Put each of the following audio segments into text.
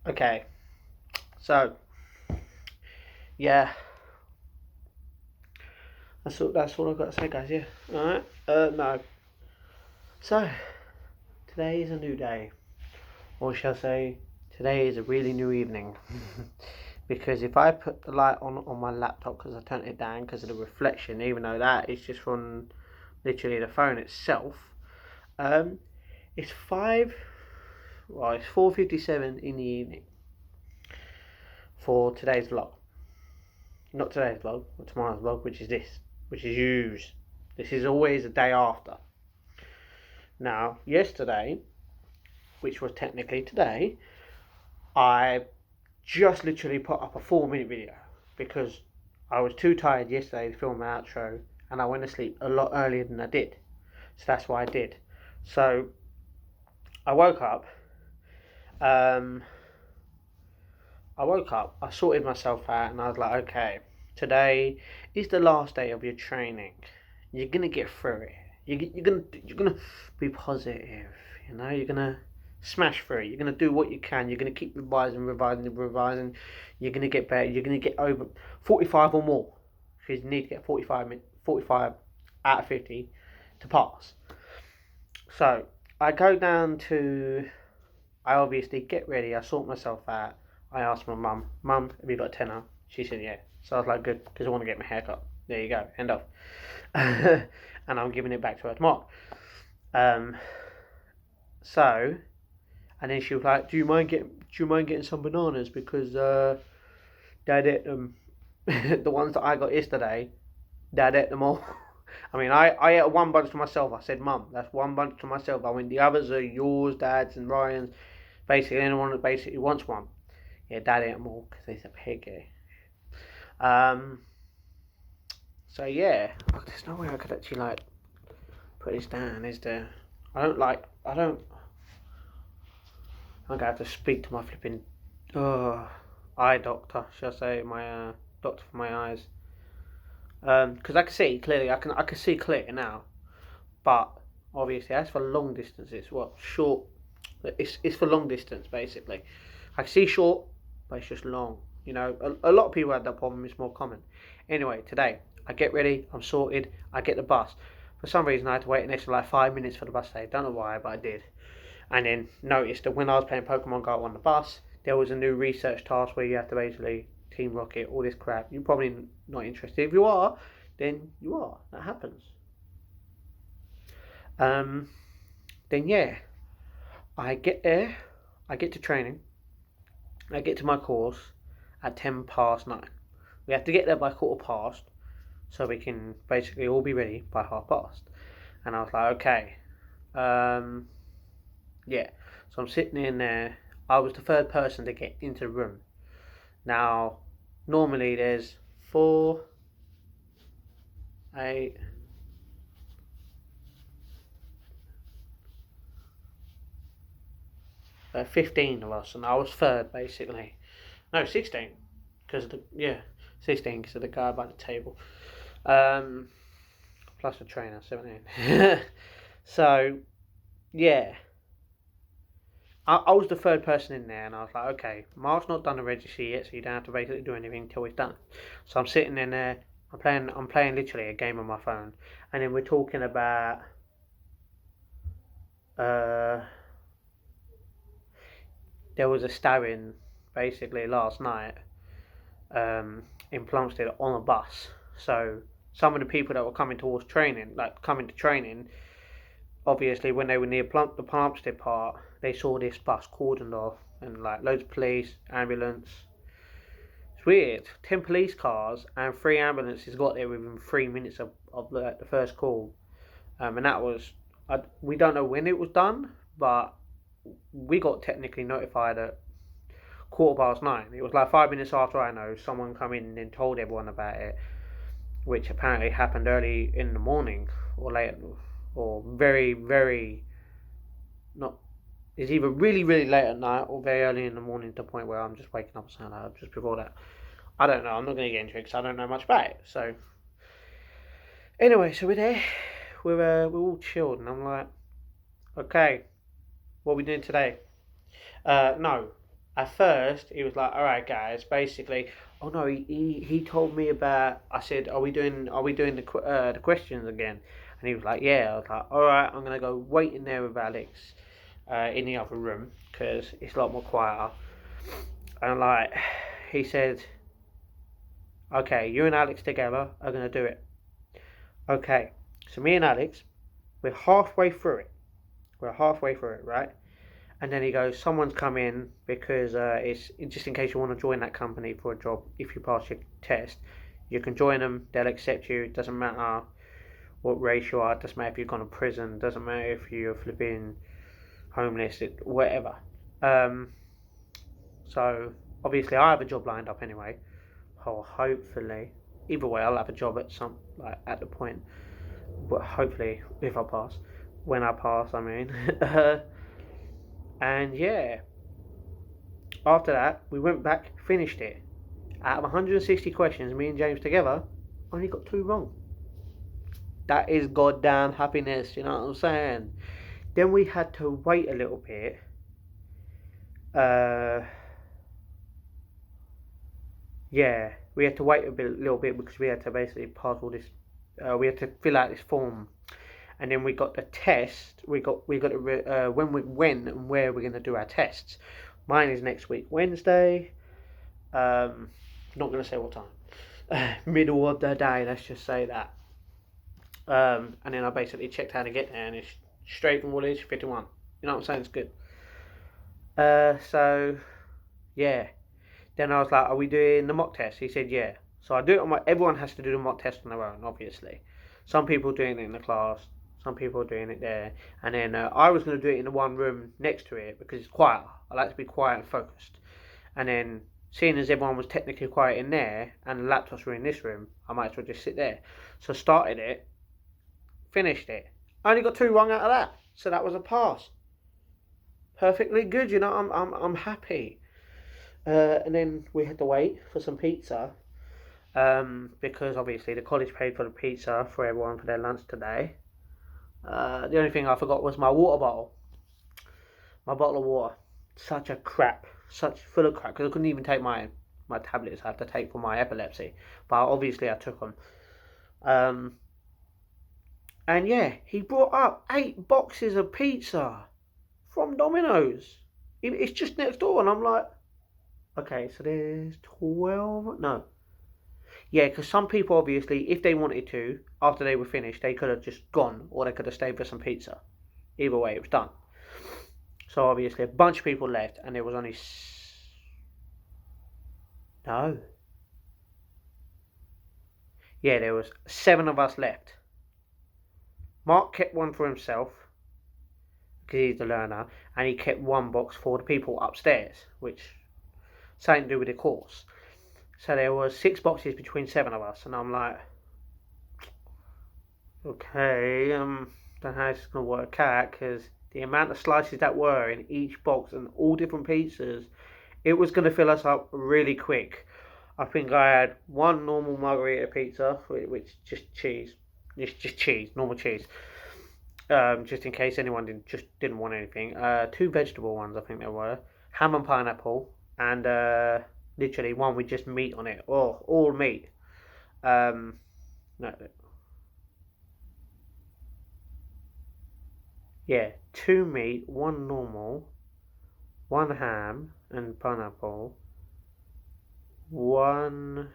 Okay, so yeah, that's all I've got to say, guys. Yeah, all right. No. So today is a new day, or shall I say, today is a really new evening. Because if I put the light on my laptop because I turned it down because of the reflection, even though that is just from literally the phone itself, um, it's five. Well, it's 4:57 in the evening for today's vlog. Not today's vlog, but tomorrow's vlog, which is this, which is yours. This is always a day after. Now, yesterday, which was technically today, I just literally put up a 4-minute video because I was too tired yesterday to film an outro and I went to sleep a lot earlier than I did. So that's what I did. So I woke up. Um, I sorted myself out, and I was like, okay, today is the last day of your training. You're gonna get through it. You're gonna be positive. You know, you're gonna smash through it. You're gonna do what you can. You're gonna keep revising. You're gonna get better. You're gonna get over 45 or more. Because you need to get 45 out of 50 to pass. So I go down to. I obviously get ready. I sort myself out. I asked my mum, have you got a tenner? She said, yeah. So I was like, good, because I want to get my hair cut. There you go, end of. And I'm giving it back to her tomorrow. Um, so, and then she was like, do you mind getting some bananas? Because Dad ate them. The ones that I got yesterday, Dad ate them all. I mean, I ate one bunch to myself. I said, Mum, that's one bunch to myself. I mean, the others are yours, Dad's, and Ryan's. Basically, anyone that basically wants one. Yeah, Dad ate them all because he's a piggy. Um, so yeah, there's no way I could actually like put this down, is there? I don't. I'm gonna have to speak to my flipping eye doctor, shall I say, my doctor for my eyes. Because I can see clearly, I can see clear now, but obviously that's for long distances. What short? It's for long distance basically. I can see short, but it's just long. You know, a lot of people have that problem. It's more common. Anyway, today I get ready. I'm sorted. I get the bus. For some reason, I had to wait an extra like 5 minutes for the bus today. Don't know why, but I did. And then noticed that when I was playing Pokemon Go on the bus, there was a new research task where you have to basically Team Rocket, all this crap. You're probably not interested. If you are, then you are. That happens. Um, then yeah, I get there. I get to training. I get to my course at 10 past 9. We have to get there by quarter past so we can basically all be ready by half past. And I was like, okay, um, yeah. So I'm sitting in there. I was the third person to get into the room. Now, normally there's 4, 8, 15 of us, and I was third basically. No, 16, because of the 16 because of the guy by the table. Um, plus the trainer, 17. So yeah, I was the third person in there, and I was like, okay, Mark's not done the registry yet, so you don't have to basically do anything until he's done. So I'm sitting in there, I'm playing literally a game on my phone, and then we're talking about uh, there was a stabbing basically last night in Plumstead on a bus. So some of the people that were coming towards training, like coming to training, obviously when they were near the Plumstead part, they saw this bus cordoned off and like loads of police, ambulance. It's weird. 10 police cars and 3 ambulances got there within 3 minutes of the first call. And that was we don't know when it was done, but we got technically notified at quarter past 9. It was like 5 minutes after I know someone come in and told everyone about it, which apparently happened early in the morning or late or very very not. It's either really really late at night or very early in the morning to the point where I'm just waking up and saying out just before that. I don't know. I'm not going to get into it because I don't know much about it. So anyway, so we're there. We're all chilled, and I'm like, okay, what are we doing today? No. At first, he was like, "All right, guys." Basically, oh no, he told me about. I said, "Are we doing the questions again?" And he was like, "Yeah." I was like, "All right, I'm gonna go wait in there with Alex, in the other room because it's a lot more quieter." And like, he said, "Okay, you and Alex together are gonna do it." Okay, so me and Alex, we're halfway through it. We're halfway through it, right? And then he goes, someone's come in because it's just in case you want to join that company for a job. If you pass your test, you can join them. They'll accept you. It doesn't matter what race you are. It doesn't matter if you've gone to prison. It doesn't matter if you're flipping homeless. Whatever. Um, so obviously I have a job lined up anyway. Or hopefully, either way, I'll have a job at some like at the point. But hopefully, if I pass, when I pass, I mean. And yeah, after that, we went back, finished it. Out of 160 questions, me and James together, only got two wrong. That is goddamn happiness, you know what I'm saying? Then we had to wait a little bit. Uh, yeah, we had to wait little bit because we had to basically pass all this. We had to fill out this form, and then we got the test. We got when and where we're gonna do our tests. Mine is next week, Wednesday. Not gonna say what time. Middle of the day, let's just say that. And then I basically checked how to get there, and it's straight from Woolwich 51. You know what I'm saying? It's good. So yeah. Then I was like, "Are we doing the mock test?" He said, "Yeah." So I do it on my. Everyone has to do the mock test on their own, obviously. Some people doing it in the class, some people doing it there, and then I was going to do it in the one room next to it because it's quiet. I like to be quiet and focused. And then, seeing as everyone was technically quiet in there and the laptops were in this room, I might as well just sit there. So started it, finished it. I only got two wrong out of that, so that was a pass. Perfectly good, you know. I'm happy. And then we had to wait for some pizza, because obviously the college paid for the pizza for everyone for their lunch today. The only thing I forgot was my water bottle, my bottle of water. Such a crap, such full of crap because I couldn't even take my tablets I have to take for my epilepsy, but obviously I took them. Um, and yeah, he brought up 8 boxes of pizza from Domino's. It's just next door, and I'm like, okay, so there's 12. No, yeah, because some people obviously, if they wanted to, after they were finished, they could have just gone, or they could have stayed for some pizza. Either way, it was done. So obviously, a bunch of people left, and there was only no, yeah, there was 7 of us left. Mark kept one for himself because he's the learner, and he kept one box for the people upstairs, which something to do with the course. So there was 6 boxes between 7 of us, and I'm like, okay, don't know how it's gonna work out because the amount of slices that were in each box and all different pizzas, it was gonna fill us up really quick. I think I had one normal margarita pizza, which just cheese, it's just cheese, normal cheese. Just in case anyone didn't want anything. 2 vegetable ones, I think there were, ham and pineapple, and literally one with just meat on it, or all meat. Um, no, yeah, 2 meat, one normal, one ham and pineapple, one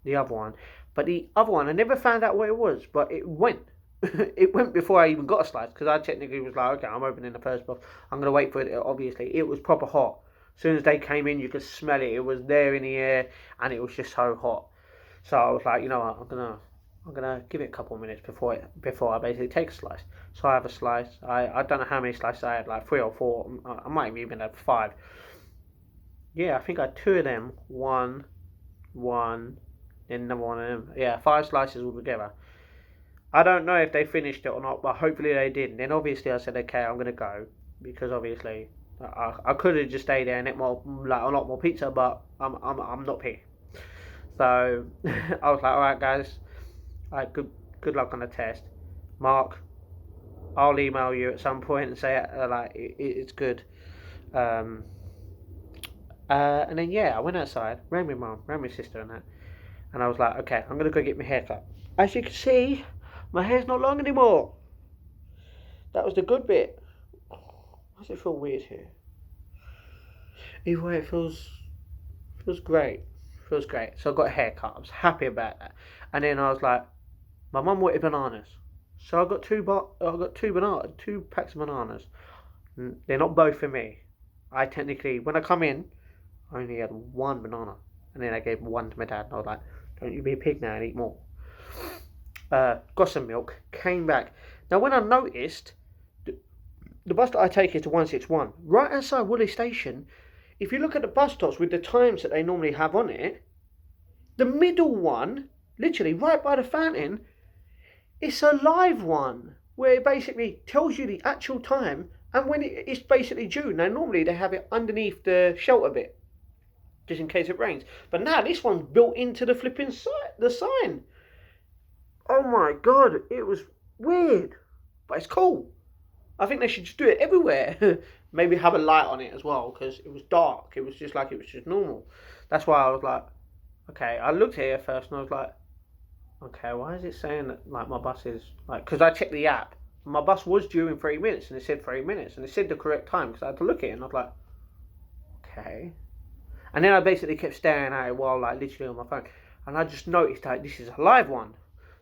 the other one. But the other one, I never found out what it was, but it went. It went before I even got a slice because I technically was like, okay, I'm opening the first box. I'm gonna wait for it. Obviously, it was proper hot. As soon as they came in, you could smell it. It was there in the air, and it was just so hot. So I was like, you know what, I'm gonna give it a couple of minutes before I basically take a slice. So I have a slice. I don't know how many slices I had, like 3 or 4. I might have even had 5. Yeah, I think I had 2 of them. One, then another one of them. Yeah, 5 slices altogether. I don't know if they finished it or not, but hopefully they did. And then obviously I said, okay, I'm gonna go because obviously I could have just stayed there and ate more, like a lot more pizza, but I'm not picky. So I was like, all right, guys, all right, good luck on the test. Mark, I'll email you at some point and say like it's good. Um, and then yeah, I went outside, ran my mum, ran my sister, and that, and I was like, okay, I'm gonna go get my hair cut. As you can see, my hair's not long anymore. That was the good bit. Why does it feel weird here? Either way, it feels great. Feels great. So I got a haircut. I was happy about that. And then I was like, my mum wanted bananas, so I got two packs of bananas. They're not both for me. I technically, when I come in, I only had one banana, and then I gave one to my dad, and I was like, "Don't you be a pig now and eat more." Got some milk. Came back. Now when I noticed, the bus that I take is to 161. Right outside Woolwich Station, if you look at the bus stops with the times that they normally have on it, the middle one, literally right by the fountain, it's a live one where it basically tells you the actual time and when it's basically due. Now, normally they have it underneath the shelter bit just in case it rains, but now this one's built into the flipping the sign. Oh my god, it was weird, but it's cool. I think they should just do it everywhere. Maybe have a light on it as well because it was dark. It was just like it was just normal. That's why I was like, okay. I looked at it first and I was like, okay, why is it saying that like my bus is like? Because I checked the app, my bus was due in 3 minutes, and it said 3 minutes, and it said the correct time because I had to look at it, and I was like, okay. And then I basically kept staring at it while like literally on my phone, and I just noticed that this is a live one.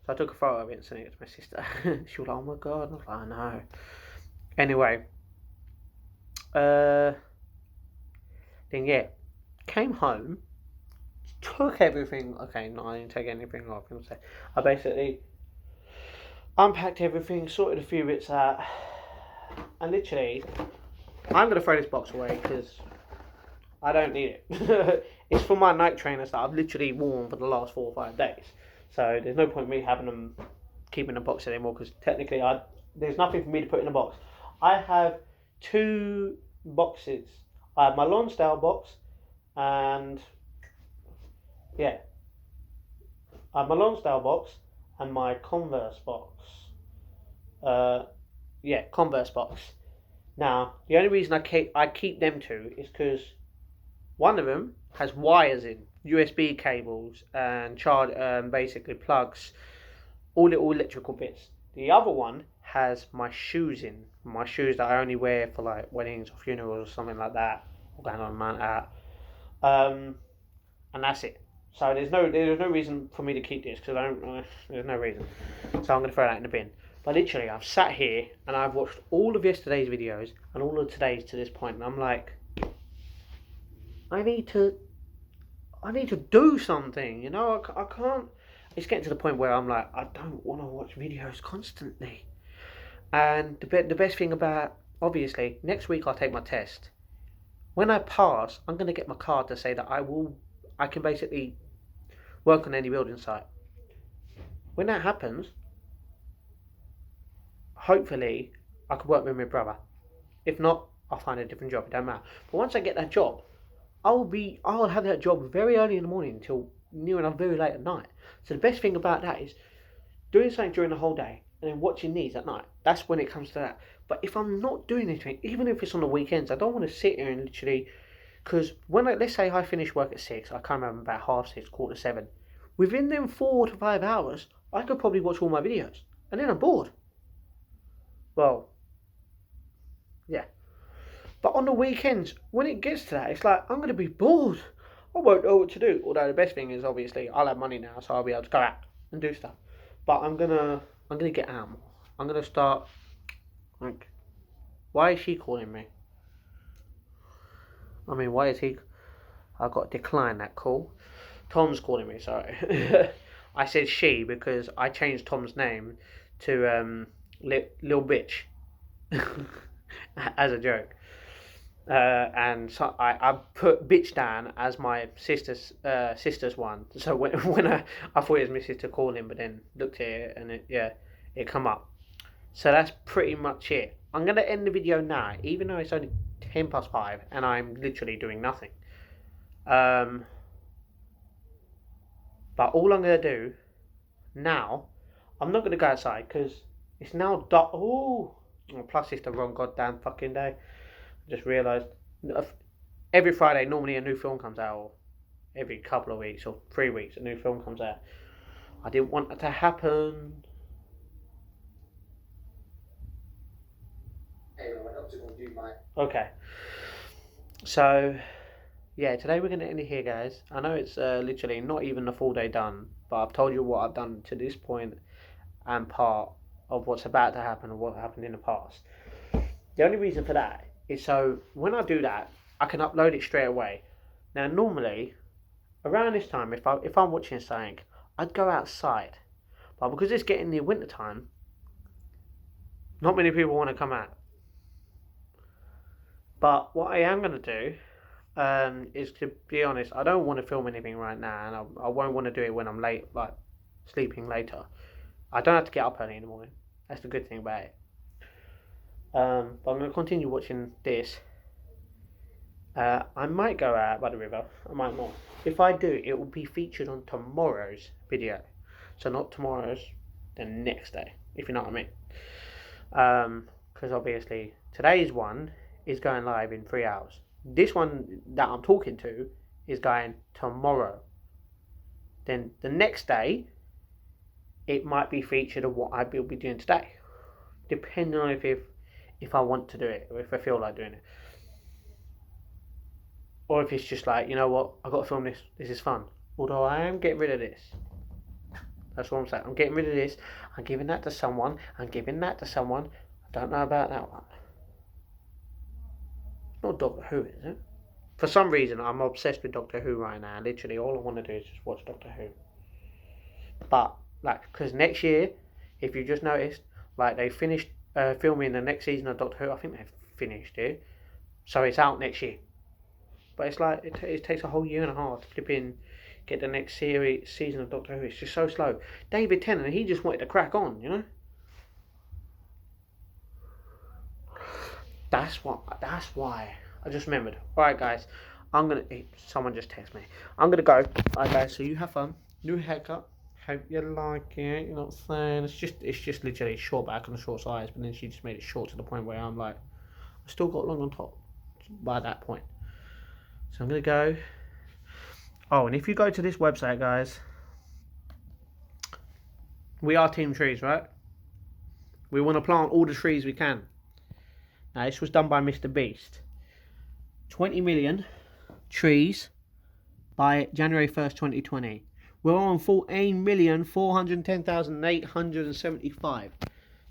So I took a photo of it and sent it to my sister. She was like, oh my god, and I was like, I know. Anyway, uh, then yeah, came home, took everything. Okay, no, I didn't take anything off. I basically unpacked everything, sorted a few bits out, and literally, I'm gonna throw this box away because I don't need it. It's for my night trainers that I've literally worn for the last 4 or 5 days. So there's no point me having them keeping the box anymore because technically there's nothing for me to put in the box. I have two boxes. I have my Lonsdale box and yeah, I have my Lonsdale box and my Converse box. Uh, yeah, Converse box. Now the only reason I keep them two is because one of them has wires in, USB cables, and basically plugs, all little electrical bits. The other one has my shoes in, my shoes that I only wear for like weddings or funerals or something like that, or going on a mount out. And that's it. So there's no reason for me to keep this because I don't. There's no reason. So I'm gonna throw that in the bin. But literally, I've sat here and I've watched all of yesterday's videos and all of today's to this point, and I'm like, I need to do something, you know. I can't. It's getting to the point where I'm like, I don't want to watch videos constantly. And the best thing about, obviously, next week I'll take my test. When I pass, I'm gonna get my card to say that I can basically work on any building site. When that happens, hopefully I can work with my brother. If not, I'll find a different job. It don't matter. But once I get that job, I'll have that job very early in the morning until near enough very late at night. So the best thing about that is doing something during the whole day and then watching these at night. That's when it comes to that. But if I'm not doing anything, even if it's on the weekends, I don't want to sit here and literally, because let's say I finish work at 6, I come home about 6:30, 7:15. Within them 4 to 5 hours, I could probably watch all my videos, and then I'm bored. Well, yeah. But on the weekends, when it gets to that, it's like I'm going to be bored. I won't know what to do. Although the best thing is obviously I'll have money now, so I'll be able to go out and do stuff. But I'm gonna get out more. I'm gonna start like, why is she calling me? I mean, why is he? I got to decline that call. Tom's calling me. Sorry, I said she because I changed Tom's name to Lil Bitch as a joke. And so I put bitch down as my sister's one. So when I thought it was my sister calling, but then looked at it and it come up. So that's pretty much it. I'm gonna end the video now, even though it's only 5:10 and I'm literally doing nothing. Um, but all I'm gonna do now, I'm not gonna go outside because it's now dark. Oh, plus it's the wrong goddamn fucking day. I just realised. Every Friday, normally a new film comes out, or every couple of weeks or 3 weeks, a new film comes out. I didn't want that to happen. Okay. So, yeah, today we're going to end it here, guys. I know it's literally not even a full day done, but I've told you what I've done to this point and part of what's about to happen and what happened in the past. The only reason for that is so when I do that, I can upload it straight away. Now, normally, around this time, if I'm watching something, I'd go outside. But because it's getting near winter time, not many people want to come out. But what I am going to do is, to be honest, I don't want to film anything right now, and I won't want to do it when I'm late, like sleeping later. I don't have to get up early in the morning. That's the good thing about it. But I'm going to continue watching this. I might go out by the river. I might not. If I do, it will be featured on tomorrow's video. So not tomorrow's, the next day, if you know what I mean. Because obviously today's one is going live in 3 hours. This one that I'm talking to is going tomorrow. Then the next day, it might be featured of what I will be doing today, depending on if I want to do it or if I feel like doing it, or if it's just like, you know what, I've got to film this. This is fun. Although I am getting rid of this. That's what I'm saying. I'm getting rid of this. I'm giving that to someone. I'm giving that to someone. I don't know about that one. It's not Doctor Who, is it? For some reason, I'm obsessed with Doctor Who right now. Literally, all I want to do is just watch Doctor Who. But, like, because next year, if you just noticed, like, they finished filming the next season of Doctor Who. I think they've finished it. So it's out next year. But it's like, it takes a whole year and a half to flip in, get the next season of Doctor Who. It's just so slow. David Tennant, he just wanted to crack on, you know? That's why. I just remembered. Alright, guys. Someone just texted me. I'm gonna go. Alright, guys, so you have fun. New haircut. Hope you like it. You know what I'm saying? It's just literally short back and short sides, but then she just made it short to the point where I'm like, I still got long on top by that point. So I'm gonna go. Oh, and if you go to this website, guys, we are Team Trees, right? We want to plant all the trees we can. Now, this was done by Mr. Beast. 20 million trees by January 1st, 2020. We're on 14,410,875.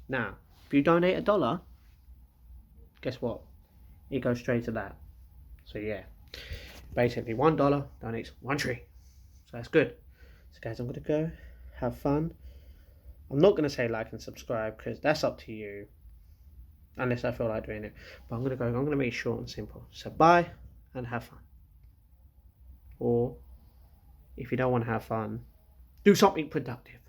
Now, if you donate $1, guess what? It goes straight to that. So, yeah. Basically, $1 donates 1 tree. So, that's good. So, guys, I'm going to go. Have fun. I'm not going to say like and subscribe because that's up to you. Unless I feel like doing it. But I'm going to make it short and simple. So bye and have fun. Or if you don't want to have fun, do something productive.